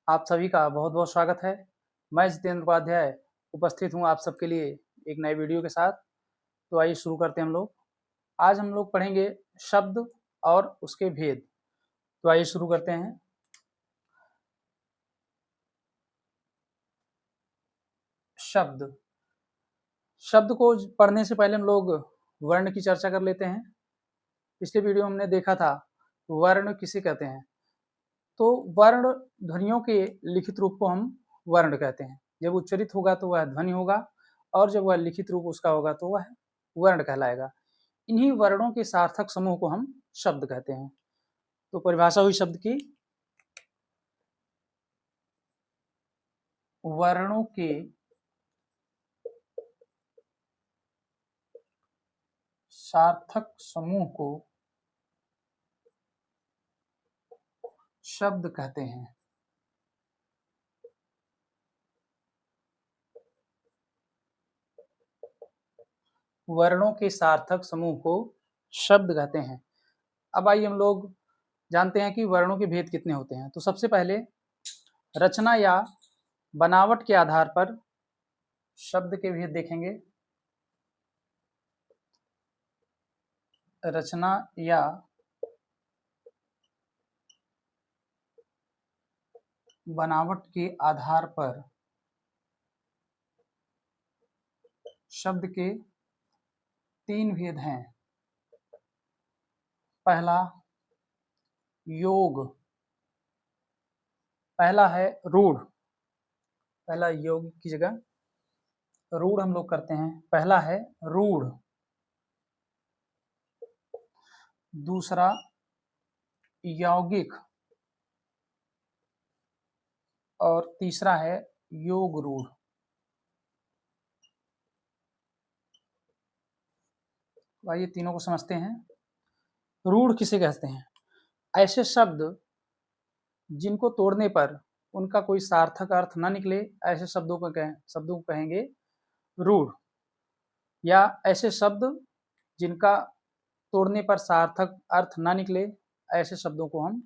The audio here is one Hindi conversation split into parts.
आप सभी का बहुत बहुत स्वागत है। मैं जितेंद्र उपाध्याय उपस्थित हूँ आप सबके लिए एक नए वीडियो के साथ। तो आइए शुरू करते हैं हम लोग। आज हम लोग पढ़ेंगे शब्द और उसके भेद। तो आइए शुरू करते हैं। शब्द शब्द को पढ़ने से पहले हम लोग वर्ण की चर्चा कर लेते हैं। पिछले वीडियो में हमने देखा था वर्ण किसे कहते हैं। तो वर्ण ध्वनियों के लिखित रूप को हम वर्ण कहते हैं। जब उच्चरित होगा तो वह ध्वनि होगा और जब वह लिखित रूप उसका होगा तो वह वर्ण कहलाएगा। इन्हीं वर्णों के सार्थक समूह को हम शब्द कहते हैं। तो परिभाषा हुई शब्द की, वर्णों के सार्थक समूह को शब्द कहते हैं। वर्णों के सार्थक समूह को शब्द कहते हैं। अब आइए हम लोग जानते हैं कि वर्णों के भेद कितने होते हैं। तो सबसे पहले रचना या बनावट के आधार पर शब्द के भेद देखेंगे। रचना या बनावट के आधार पर शब्द के 3 भेद हैं। पहला योग, पहला है रूढ़। पहला योग की जगह रूढ़ हम लोग करते हैं। पहला है रूढ़। दूसरा यौगिक और तीसरा है योग रूढ़। आइए तीनों को समझते हैं। रूढ़ किसे कहते हैं? ऐसे शब्द जिनको तोड़ने पर उनका कोई सार्थक अर्थ ना निकले, ऐसे शब्दों को कहेंगे रूढ़। या ऐसे शब्द जिनका तोड़ने पर सार्थक अर्थ ना निकले, ऐसे शब्दों को हम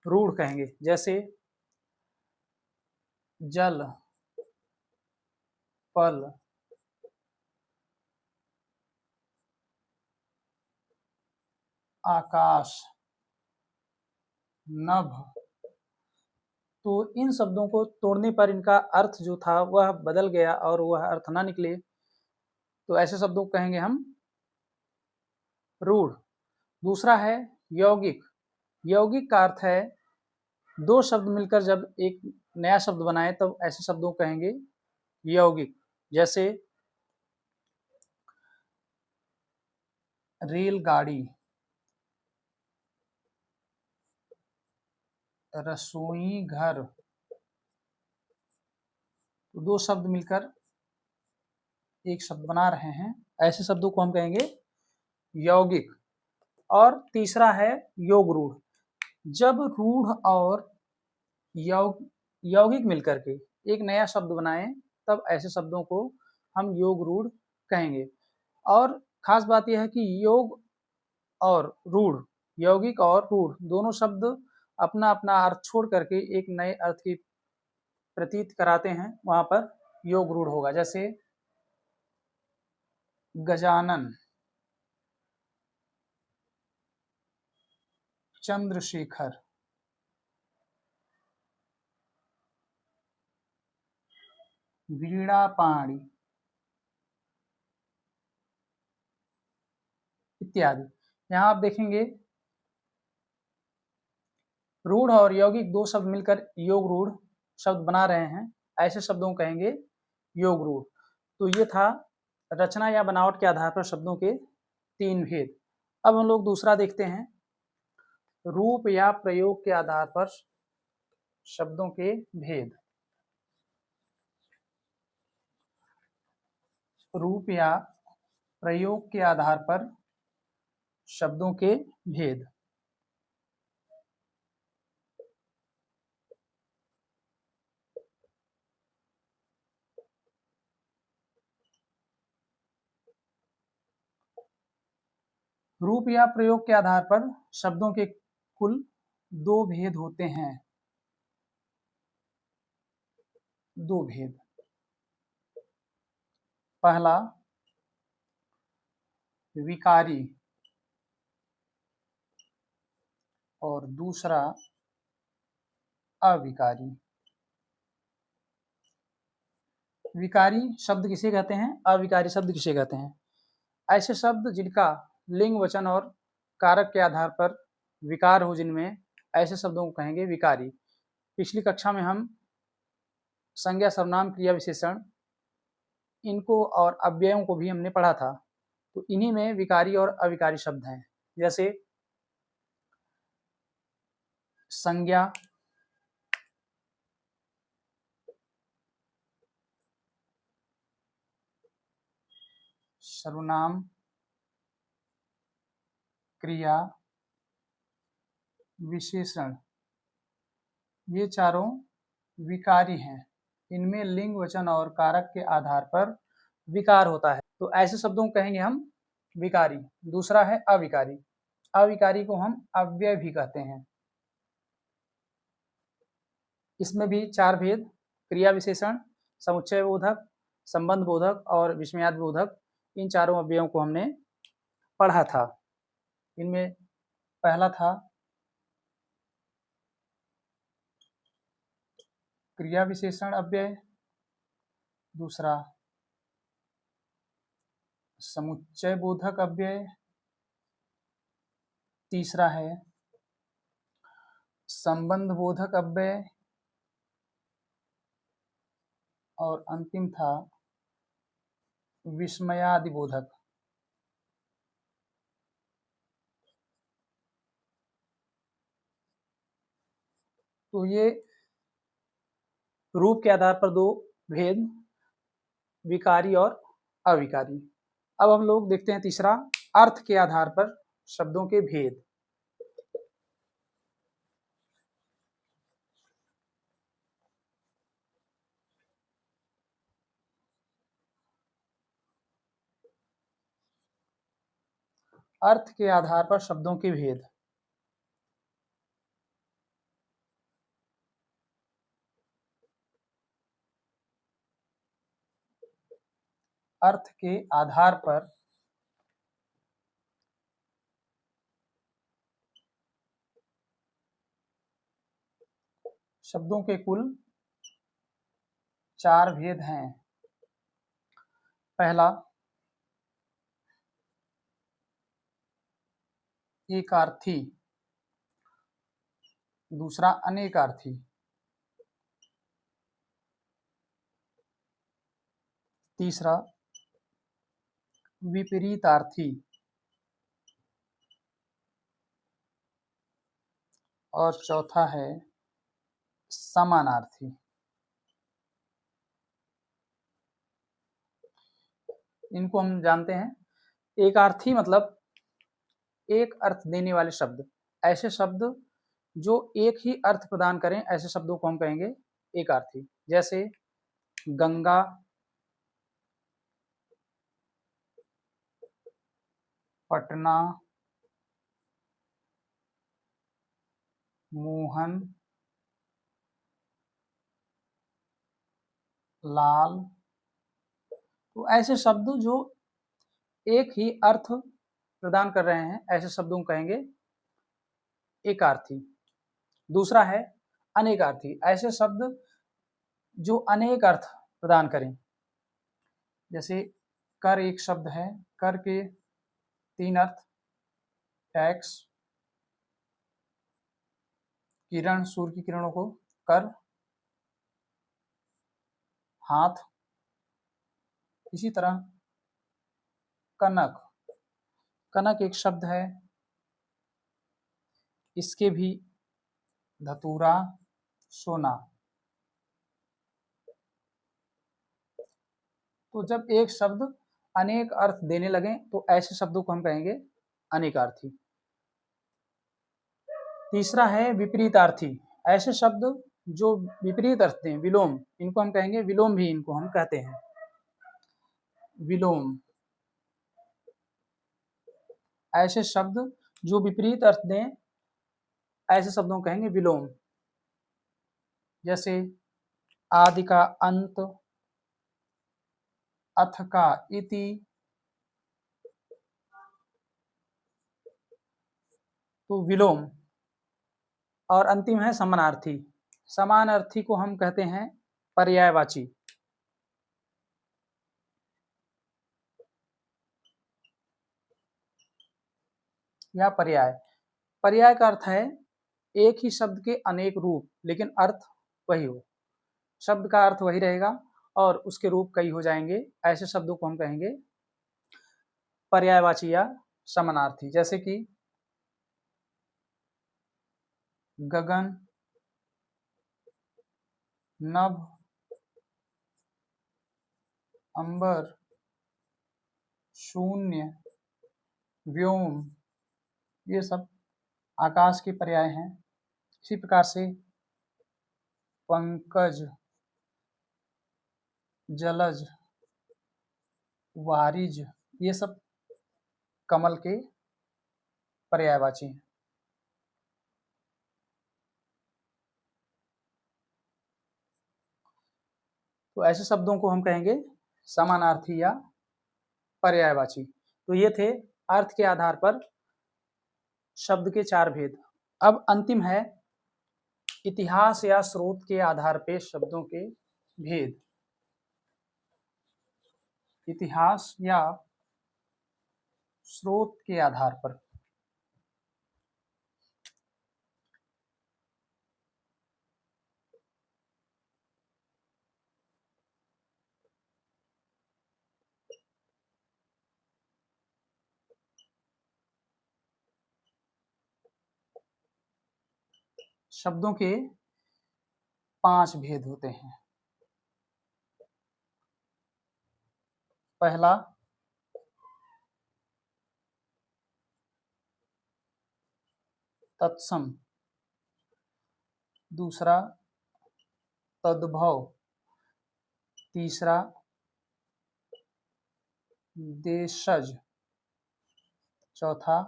रूढ़ कहेंगे। जैसे जल, पल, आकाश, नभ। तो इन शब्दों को तोड़ने पर इनका अर्थ जो था वह बदल गया और वह अर्थ ना निकले, तो ऐसे शब्दों को कहेंगे हम रूढ़। दूसरा है यौगिक। यौगिक का अर्थ है दो शब्द मिलकर जब एक नया शब्द बनाए तब ऐसे शब्दों को कहेंगे यौगिक। जैसे रेलगाड़ी, रसोई घर। तो दो शब्द मिलकर एक शब्द बना रहे हैं, ऐसे शब्दों को हम कहेंगे यौगिक। और तीसरा है योग रूढ़। जब रूढ़ और यौगिक मिलकर के एक नया शब्द बनाए तब ऐसे शब्दों को हम योग रूढ़ कहेंगे। और खास बात यह है कि योग और रूढ़, यौगिक और रूढ़ दोनों शब्द अपना अपना अर्थ छोड़ करके एक नए अर्थ की प्रतीत कराते हैं, वहां पर योग रूढ़ होगा। जैसे गजानन, चंद्रशेखर, वीणापाणी इत्यादि। यहाँ आप देखेंगे रूढ़ और यौगिक दो शब्द मिलकर योग रूढ़ शब्द बना रहे हैं, ऐसे शब्दों को कहेंगे योग रूढ़। तो ये था रचना या बनावट के आधार पर शब्दों के 3 भेद। अब हम लोग दूसरा देखते हैं, रूप या प्रयोग के आधार पर शब्दों के भेद। रूप या प्रयोग के आधार पर शब्दों के भेद। रूप या प्रयोग के आधार पर शब्दों के कुल 2 भेद होते हैं। दो भेद। पहला विकारी और दूसरा अविकारी। विकारी शब्द किसे कहते हैं, अविकारी शब्द किसे कहते हैं? ऐसे शब्द जिनका लिंग, वचन और कारक के आधार पर विकार हो, जिनमें ऐसे शब्दों को कहेंगे विकारी। पिछली कक्षा में हम संज्ञा, सर्वनाम, क्रिया विशेषण इनको और अव्ययों को भी हमने पढ़ा था। तो इन्हीं में विकारी और अविकारी शब्द हैं। जैसे संज्ञा, सर्वनाम, क्रिया विशेषण, ये चारों विकारी हैं। इनमें लिंग, वचन और कारक के आधार पर विकार होता है, तो ऐसे शब्दों को कहेंगे हम विकारी। दूसरा है अविकारी। अविकारी को हम अव्यय भी कहते हैं। इसमें भी चार भेद: क्रिया विशेषण, समुच्चय बोधक, संबंध बोधक और विस्मयादि बोधक। इन चारों अव्ययों को हमने पढ़ा था। इनमें पहला था क्रिया विशेषण अव्यय, दूसरा समुच्चय बोधक अव्यय, तीसरा है संबंध बोधक अव्यय और अंतिम था विस्मयादि बोधक। तो ये रूप के आधार पर दो भेद, विकारी और अविकारी। अब हम लोग देखते हैं तीसरा, अर्थ के आधार पर शब्दों के भेद। अर्थ के आधार पर शब्दों के भेद। अर्थ के आधार पर शब्दों के कुल चार भेद हैं। पहला एकार्थी, दूसरा अनेकार्थी, तीसरा विपरीतार्थी और चौथा है समानार्थी। इनको हम जानते हैं। एकार्थी मतलब एक अर्थ देने वाले शब्द। ऐसे शब्द जो एक ही अर्थ प्रदान करें, ऐसे शब्दों को हम कहेंगे एकार्थी। जैसे गंगा, पटना, मोहन, लाल। तो ऐसे शब्द जो एक ही अर्थ प्रदान कर रहे हैं, ऐसे शब्दों को कहेंगे एकार्थी। दूसरा है अनेकार्थी, ऐसे शब्द जो अनेक अर्थ प्रदान करें। जैसे कर एक शब्द है, कर के तीन अर्थ: टैक्स, किरण, सूर्य की किरणों को कर, हाथ। इसी तरह कनक, कनक एक शब्द है, इसके भी धतूरा, सोना। तो जब एक शब्द अनेक अर्थ देने लगे तो ऐसे शब्दों को हम कहेंगे अनेकार्थी। तीसरा है विपरीतार्थी, ऐसे शब्द जो विपरीत अर्थ दें, विलोम, इनको हम कहेंगे विलोम भी, इनको हम कहते हैं विलोम। ऐसे शब्द जो विपरीत अर्थ दें, ऐसे शब्दों को कहेंगे विलोम। जैसे आदि का अंत, अथ का इति, तो विलोम, और अंतिम है समानार्थी। समानार्थी को हम कहते हैं पर्यायवाची। या पर्याय, पर्याय का अर्थ है एक ही शब्द के अनेक रूप लेकिन अर्थ वही हो, शब्द का अर्थ वही रहेगा और उसके रूप कई हो जाएंगे, ऐसे शब्दों को हम कहेंगे पर्यायवाची या समानार्थी। जैसे कि गगन, नभ, अंबर, शून्य, व्योम, ये सब आकाश के पर्याय हैं। इसी प्रकार से पंकज, जलज, वारिज, ये सब कमल के पर्यायवाची हैं। तो ऐसे शब्दों को हम कहेंगे समानार्थी या पर्यायवाची। तो ये थे अर्थ के आधार पर शब्द के 4 भेद। अब अंतिम है इतिहास या स्रोत के आधार पे शब्दों के भेद। इतिहास या स्रोत के आधार पर शब्दों के 5 भेद होते हैं। पहला तत्सम, दूसरा तद्भव, तीसरा देशज, चौथा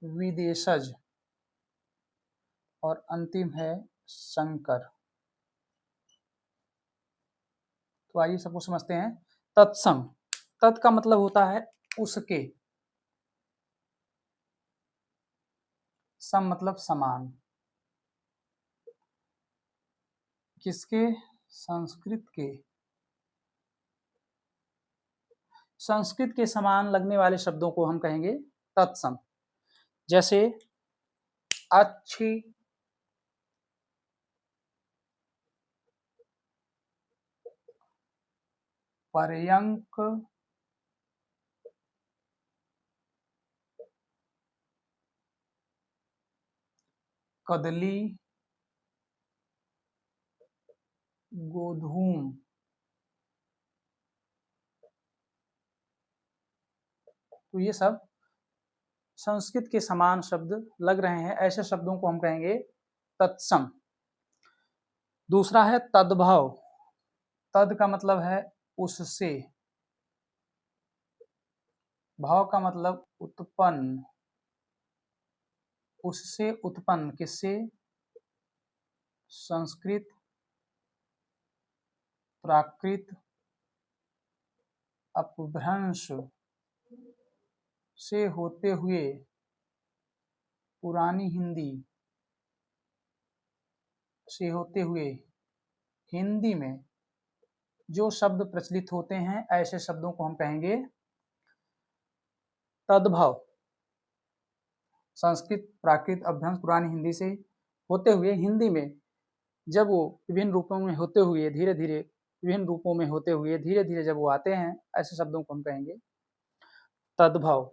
विदेशज और अंतिम है संकर। तो आइए सबको समझते हैं। तत्सम, तत् का मतलब होता है उसके, सम मतलब समान, किसके, संस्कृत के, संस्कृत के समान लगने वाले शब्दों को हम कहेंगे तत्सम। जैसे अच्छी, पर्यंक, कदली, गोधूम, तो ये सब संस्कृत के समान शब्द लग रहे हैं, ऐसे शब्दों को हम कहेंगे तत्सम। दूसरा है तद्भव, तद का मतलब है उससे, भाव का मतलब उत्पन्न, उससे उत्पन्न, किससे, संस्कृत, प्राकृत, अपभ्रंश से होते हुए पुरानी हिंदी से होते हुए हिंदी में जो शब्द प्रचलित होते हैं, ऐसे शब्दों को हम कहेंगे तद्भव। संस्कृत, प्राकृत, अपभ्रंश, पुरानी हिंदी से होते हुए हिंदी में जब वो विभिन्न रूपों में होते हुए धीरे धीरे विभिन्न रूपों में होते हुए धीरे धीरे जब वो आते हैं, ऐसे शब्दों को हम कहेंगे तद्भव।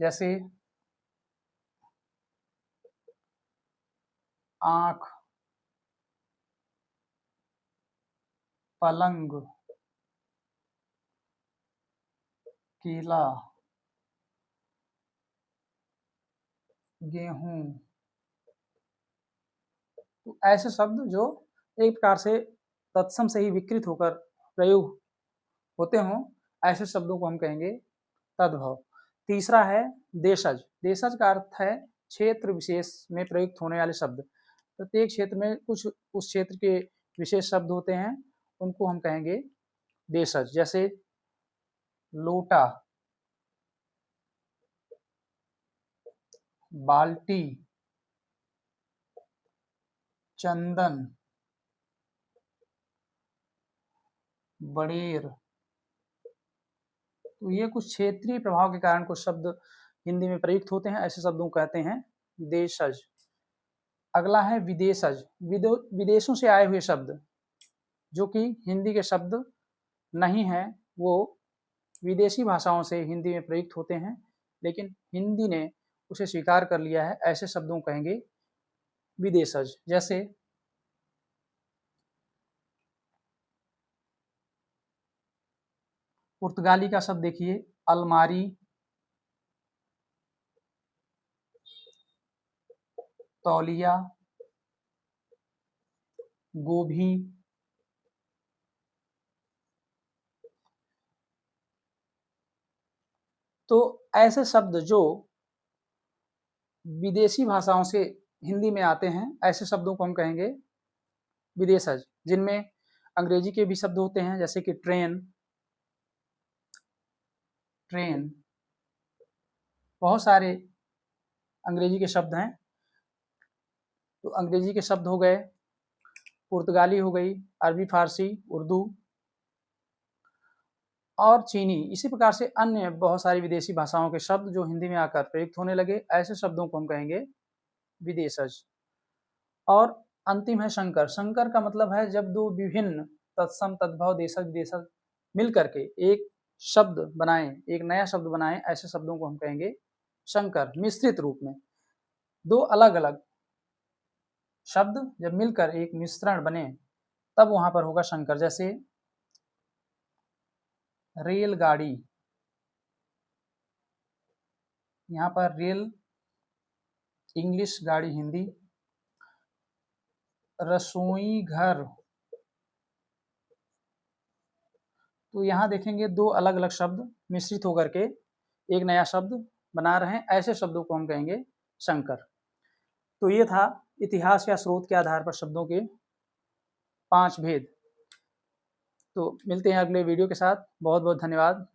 जैसे आँख, पलंग, केला, गेहूं, तो ऐसे शब्द जो एक प्रकार से तत्सम से ही विकृत होकर प्रयोग होते हों, ऐसे शब्दों को हम कहेंगे तद्भव। तीसरा है देशज। देशज का अर्थ है क्षेत्र विशेष में प्रयुक्त होने वाले शब्द। प्रत्येक क्षेत्र में कुछ उस क्षेत्र के विशेष शब्द होते हैं, उनको हम कहेंगे देशज। जैसे लोटा, बाल्टी, चंदन, बड़ेर। तो ये कुछ क्षेत्रीय प्रभाव के कारण कुछ शब्द हिंदी में प्रयुक्त होते हैं, ऐसे शब्दों को कहते हैं देशज। अगला है विदेशज। विदेशों से आए हुए शब्द जो कि हिंदी के शब्द नहीं हैं, वो विदेशी भाषाओं से हिंदी में प्रयुक्त होते हैं, लेकिन हिंदी ने उसे स्वीकार कर लिया है, ऐसे शब्दों को कहेंगे विदेशज। जैसे पुर्तगाली का शब्द देखिए, अलमारी, तौलिया, गोभी। तो ऐसे शब्द जो विदेशी भाषाओं से हिंदी में आते हैं, ऐसे शब्दों को हम कहेंगे विदेशज, जिनमें अंग्रेजी के भी शब्द होते हैं, जैसे कि ट्रेन, बहुत सारे अंग्रेजी के शब्द हैं। तो अंग्रेजी के शब्द हो गए, पुर्तगाली हो गई, अरबी, फारसी, उर्दू और चीनी। इसी प्रकार से अन्य बहुत सारी विदेशी भाषाओं के शब्द जो हिंदी में आकर प्रयुक्त होने लगे, ऐसे शब्दों को हम कहेंगे विदेशज। और अंतिम है संकर। संकर का मतलब है जब दो विभिन्न तत्सम, तद्भव, देशज, विदेशज मिल करके एक शब्द बनाएं, एक नया शब्द बनाएं, ऐसे शब्दों को हम कहेंगे संकर। मिश्रित रूप में दो अलग अलग शब्द जब मिलकर एक मिश्रण बने, तब वहां पर होगा संकर। जैसे रेलगाड़ी, यहाँ पर रेल इंग्लिश, गाड़ी हिंदी। रसोई घर, तो यहाँ देखेंगे दो अलग अलग शब्द मिश्रित होकर के एक नया शब्द बना रहे हैं, ऐसे शब्दों को हम कहेंगे संकर। तो ये था इतिहास या स्रोत के आधार पर शब्दों के 5 भेद। तो मिलते हैं अगले वीडियो के साथ। बहुत बहुत धन्यवाद।